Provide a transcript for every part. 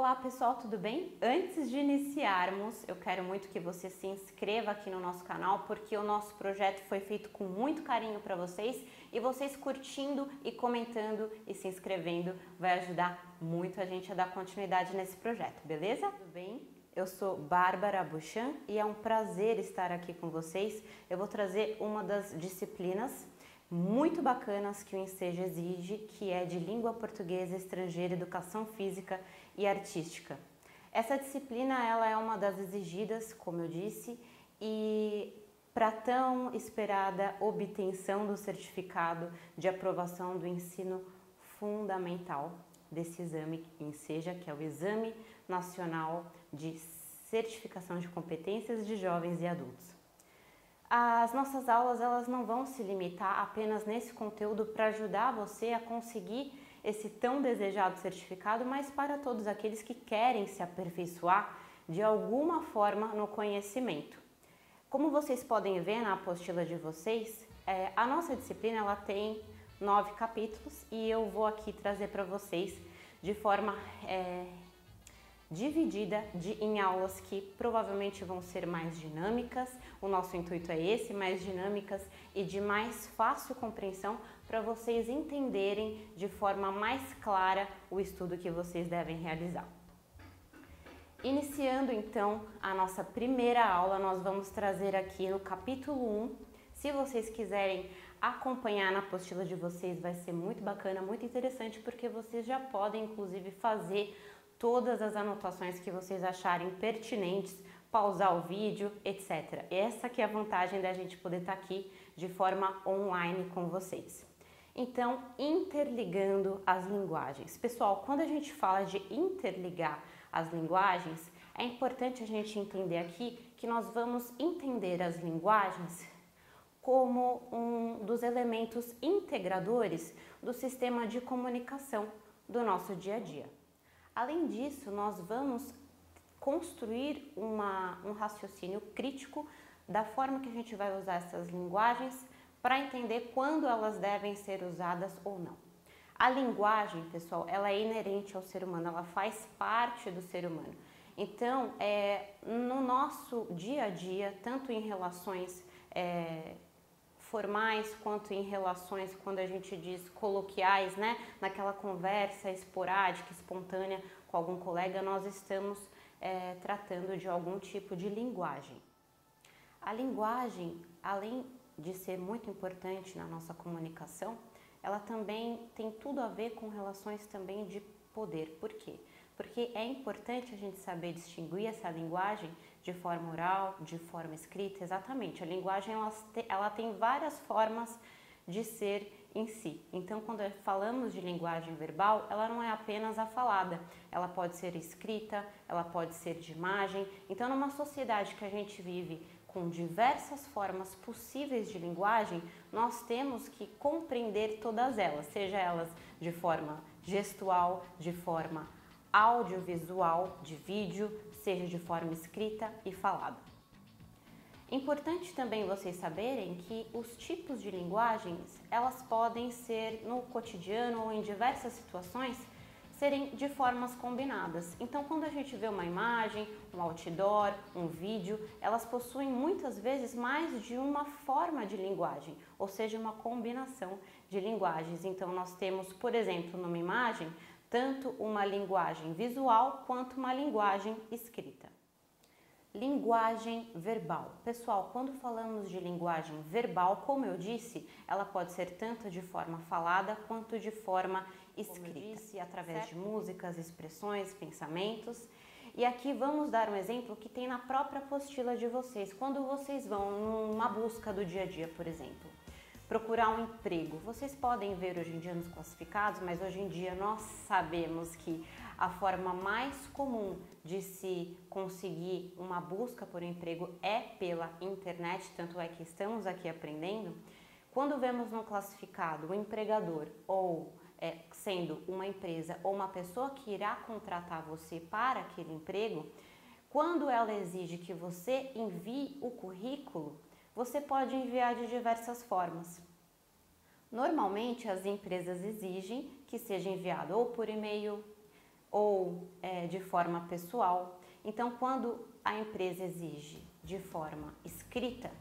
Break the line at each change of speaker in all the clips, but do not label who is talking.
Olá pessoal, tudo bem? Antes de iniciarmos, eu quero muito que você se inscreva aqui no nosso canal, porque o nosso projeto foi feito com muito carinho para vocês e vocês curtindo e comentando e se inscrevendo vai ajudar muito a gente a dar continuidade nesse projeto, beleza? Tudo bem? Eu sou Bárbara Buchan e é um prazer estar aqui com vocês. Eu vou trazer uma das disciplinas muito bacanas que o Enseja exige, que é de Língua Portuguesa Estrangeira, Educação Física e Artística. Essa disciplina ela é uma das exigidas, como eu disse, e para tão esperada obtenção do certificado de aprovação do ensino fundamental desse exame Enseja, que é o Exame Nacional de Certificação de Competências de Jovens e Adultos. As nossas aulas elas não vão se limitar apenas nesse conteúdo para ajudar você a conseguir esse tão desejado certificado, mas para todos aqueles que querem se aperfeiçoar de alguma forma no conhecimento. Como vocês podem ver na apostila de vocês, a nossa disciplina ela tem 9 capítulos e eu vou aqui trazer para vocês de forma dividida em aulas que provavelmente vão ser mais dinâmicas. O nosso intuito é esse, mais dinâmicas e de mais fácil compreensão para vocês entenderem de forma mais clara o estudo que vocês devem realizar. Iniciando então a nossa primeira aula, nós vamos trazer aqui no capítulo 1. Se vocês quiserem acompanhar na apostila de vocês, vai ser muito bacana, muito interessante, porque vocês já podem inclusive fazer todas as anotações que vocês acharem pertinentes, pausar o vídeo, etc. Essa que é a vantagem da gente poder estar aqui de forma online com vocês. Então, interligando as linguagens. Pessoal, quando a gente fala de interligar as linguagens, é importante a gente entender aqui que nós vamos entender as linguagens como um dos elementos integradores do sistema de comunicação do nosso dia a dia. Além disso, nós vamos construir um raciocínio crítico da forma que a gente vai usar essas linguagens para entender quando elas devem ser usadas ou não. A linguagem, pessoal, ela é inerente ao ser humano, ela faz parte do ser humano. Então, no nosso dia a dia, tanto em relações formais quanto em relações, quando a gente diz coloquiais, né? Naquela conversa esporádica, espontânea com algum colega, nós estamos tratando de algum tipo de linguagem. A linguagem, além de ser muito importante na nossa comunicação, ela também tem tudo a ver com relações também de poder. Por quê? Porque é importante a gente saber distinguir essa linguagem de forma oral, de forma escrita, exatamente. A linguagem ela tem várias formas de ser em si. Então, quando falamos de linguagem verbal, ela não é apenas a falada, ela pode ser escrita, ela pode ser de imagem. Então, numa sociedade que a gente vive com diversas formas possíveis de linguagem, nós temos que compreender todas elas, seja elas de forma gestual, de forma audiovisual, de vídeo, seja de forma escrita e falada. Importante também vocês saberem que os tipos de linguagens, elas podem ser no cotidiano ou em diversas situações, serem de formas combinadas. Então, quando a gente vê uma imagem, um outdoor, um vídeo, elas possuem muitas vezes mais de uma forma de linguagem, ou seja, uma combinação de linguagens. Então, nós temos, por exemplo, numa imagem, tanto uma linguagem visual quanto uma linguagem escrita. Linguagem verbal. Pessoal, quando falamos de linguagem verbal, como eu disse, ela pode ser tanto de forma falada quanto de forma escrita, através de músicas, expressões, pensamentos. E aqui vamos dar um exemplo que tem na própria apostila de vocês. Quando vocês vão numa busca do dia a dia, por exemplo, procurar um emprego. Vocês podem ver hoje em dia nos classificados, mas hoje em dia nós sabemos que a forma mais comum de se conseguir uma busca por um emprego é pela internet, tanto é que estamos aqui aprendendo. Quando vemos no classificado o empregador ou sendo uma empresa ou uma pessoa que irá contratar você para aquele emprego, quando ela exige que você envie o currículo, você pode enviar de diversas formas. Normalmente as empresas exigem que seja enviado ou por e-mail, ou de forma pessoal. Então, quando a empresa exige de forma escrita,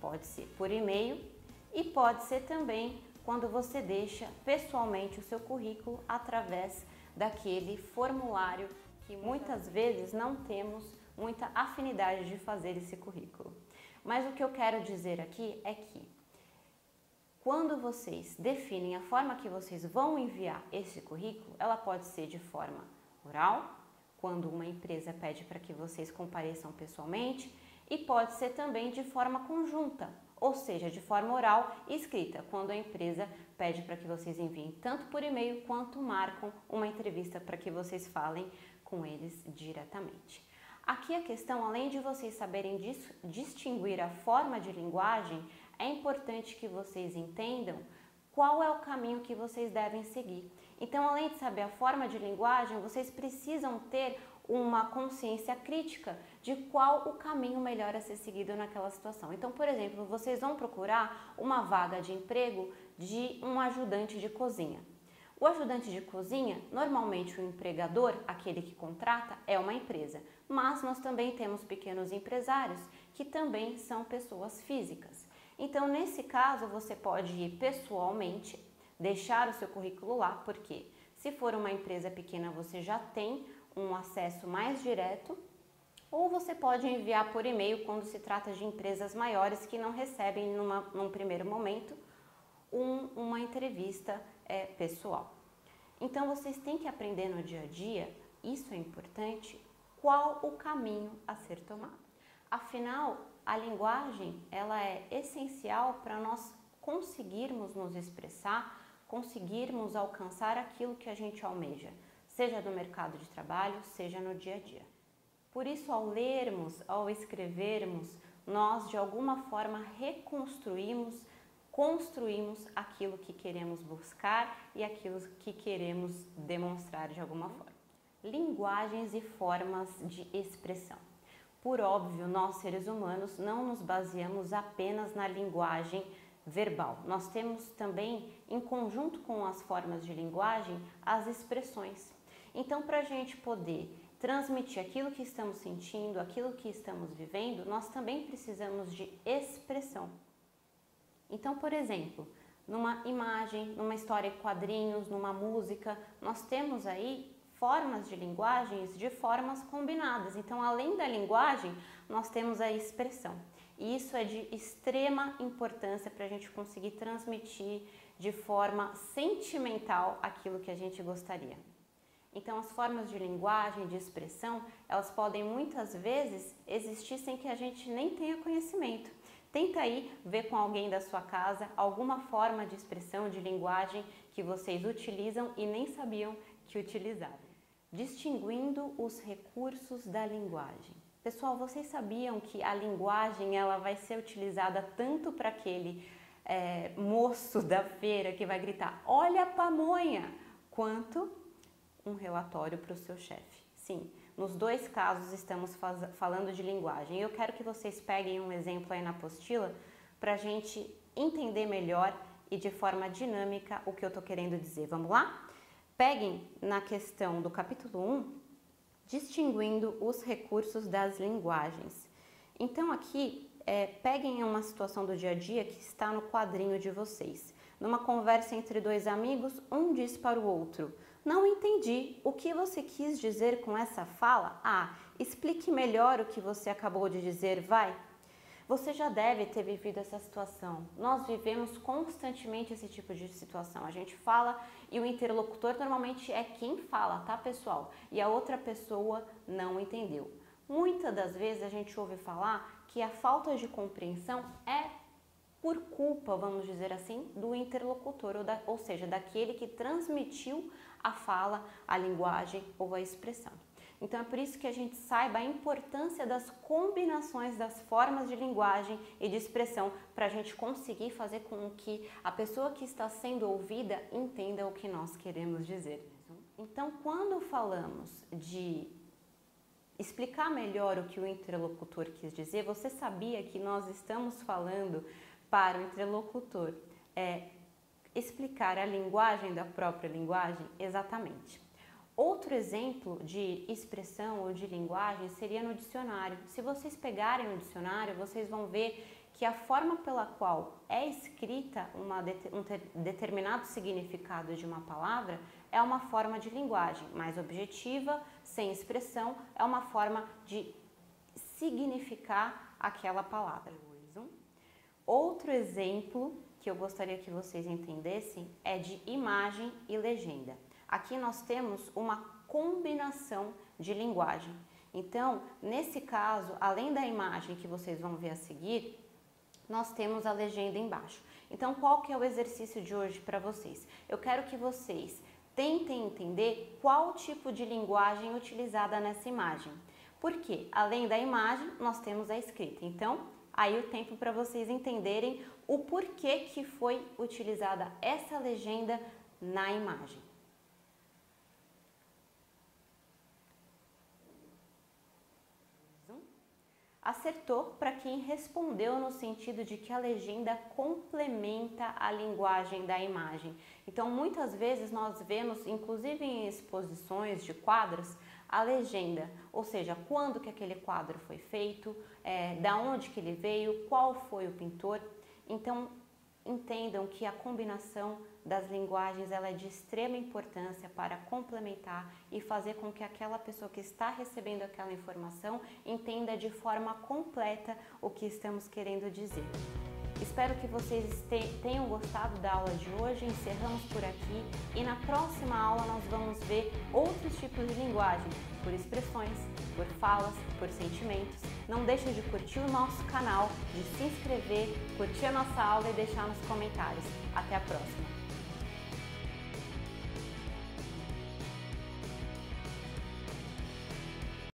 pode ser por e-mail e pode ser também quando você deixa pessoalmente o seu currículo através daquele formulário que muitas vezes não temos muita afinidade de fazer esse currículo. Mas o que eu quero dizer aqui é que quando vocês definem a forma que vocês vão enviar esse currículo, ela pode ser de forma oral, quando uma empresa pede para que vocês compareçam pessoalmente, e pode ser também de forma conjunta, ou seja, de forma oral e escrita, quando a empresa pede para que vocês enviem tanto por e-mail quanto marcam uma entrevista para que vocês falem com eles diretamente. Aqui a questão, além de vocês saberem distinguir a forma de linguagem, é importante que vocês entendam qual é o caminho que vocês devem seguir. Então, além de saber a forma de linguagem, vocês precisam ter uma consciência crítica de qual o caminho melhor a ser seguido naquela situação. Então, por exemplo, vocês vão procurar uma vaga de emprego de um ajudante de cozinha. O ajudante de cozinha, normalmente o empregador, aquele que contrata, é uma empresa, mas nós também temos pequenos empresários que também são pessoas físicas. Então, nesse caso, você pode ir pessoalmente, deixar o seu currículo lá, porque se for uma empresa pequena, você já tem um acesso mais direto, ou você pode enviar por e-mail quando se trata de empresas maiores que não recebem num primeiro momento uma entrevista pessoal. Então vocês têm que aprender no dia a dia, isso é importante, qual o caminho a ser tomado. Afinal, a linguagem ela é essencial para nós conseguirmos nos expressar, conseguirmos alcançar aquilo que a gente almeja, seja no mercado de trabalho, seja no dia a dia. Por isso, ao lermos, ao escrevermos, nós de alguma forma construímos aquilo que queremos buscar e aquilo que queremos demonstrar de alguma forma. Linguagens e formas de expressão. Por óbvio, nós seres humanos não nos baseamos apenas na linguagem verbal. Nós temos também, em conjunto com as formas de linguagem, as expressões. Então, para a gente poder transmitir aquilo que estamos sentindo, aquilo que estamos vivendo, nós também precisamos de expressão. Então, por exemplo, numa imagem, numa história em quadrinhos, numa música, nós temos aí formas de linguagens de formas combinadas. Então, além da linguagem, nós temos a expressão. E isso é de extrema importância para a gente conseguir transmitir de forma sentimental aquilo que a gente gostaria. Então, as formas de linguagem, de expressão, elas podem muitas vezes existir sem que a gente nem tenha conhecimento. Tenta aí ver com alguém da sua casa alguma forma de expressão, de linguagem que vocês utilizam e nem sabiam que utilizavam. Distinguindo os recursos da linguagem. Pessoal, vocês sabiam que a linguagem ela vai ser utilizada tanto para aquele moço da feira que vai gritar "Olha a pamonha", quanto um relatório para o seu chefe. Sim, nos dois casos estamos falando de linguagem. Eu quero que vocês peguem um exemplo aí na apostila para a gente entender melhor e de forma dinâmica o que eu estou querendo dizer. Vamos lá? Peguem na questão do capítulo 1, distinguindo os recursos das linguagens. Então aqui, peguem uma situação do dia a dia que está no quadrinho de vocês. Numa conversa entre dois amigos, um diz para o outro: "Não entendi, o que você quis dizer com essa fala? Ah, explique melhor o que você acabou de dizer, vai." Você já deve ter vivido essa situação. Nós vivemos constantemente esse tipo de situação. A gente fala e o interlocutor normalmente é quem fala, tá, pessoal? E a outra pessoa não entendeu. Muitas das vezes a gente ouve falar que a falta de compreensão é por culpa, vamos dizer assim, do interlocutor, ou seja, daquele que transmitiu a fala, a linguagem ou a expressão. Então é por isso que a gente saiba a importância das combinações das formas de linguagem e de expressão para a gente conseguir fazer com que a pessoa que está sendo ouvida entenda o que nós queremos dizer. Então, quando falamos de explicar melhor o que o interlocutor quis dizer, você sabia que nós estamos falando para o interlocutor explicar a linguagem da própria linguagem? Exatamente. Outro exemplo de expressão ou de linguagem seria no dicionário. Se vocês pegarem o dicionário, vocês vão ver que a forma pela qual é escrita um determinado significado de uma palavra é uma forma de linguagem mais objetiva, sem expressão, é uma forma de significar aquela palavra. Outro exemplo que eu gostaria que vocês entendessem é de imagem e legenda. Aqui nós temos uma combinação de linguagem. Então, nesse caso, além da imagem que vocês vão ver a seguir, nós temos a legenda embaixo. Então, qual que é o exercício de hoje para vocês? Eu quero que vocês tentem entender qual tipo de linguagem utilizada nessa imagem. Porque, além da imagem, nós temos a escrita. Então, aí o tempo para vocês entenderem o porquê que foi utilizada essa legenda na imagem. Acertou para quem respondeu no sentido de que a legenda complementa a linguagem da imagem. Então, muitas vezes nós vemos, inclusive em exposições de quadros, a legenda, ou seja, quando que aquele quadro foi feito, da onde que ele veio, qual foi o pintor. Então, entendam que a combinação das linguagens ela é de extrema importância para complementar e fazer com que aquela pessoa que está recebendo aquela informação entenda de forma completa o que estamos querendo dizer. Espero que vocês tenham gostado da aula de hoje, encerramos por aqui e na próxima aula nós vamos ver outros tipos de linguagem, por expressões, por falas, por sentimentos. Não deixe de curtir o nosso canal, de se inscrever, curtir a nossa aula e deixar nos comentários. Até a próxima!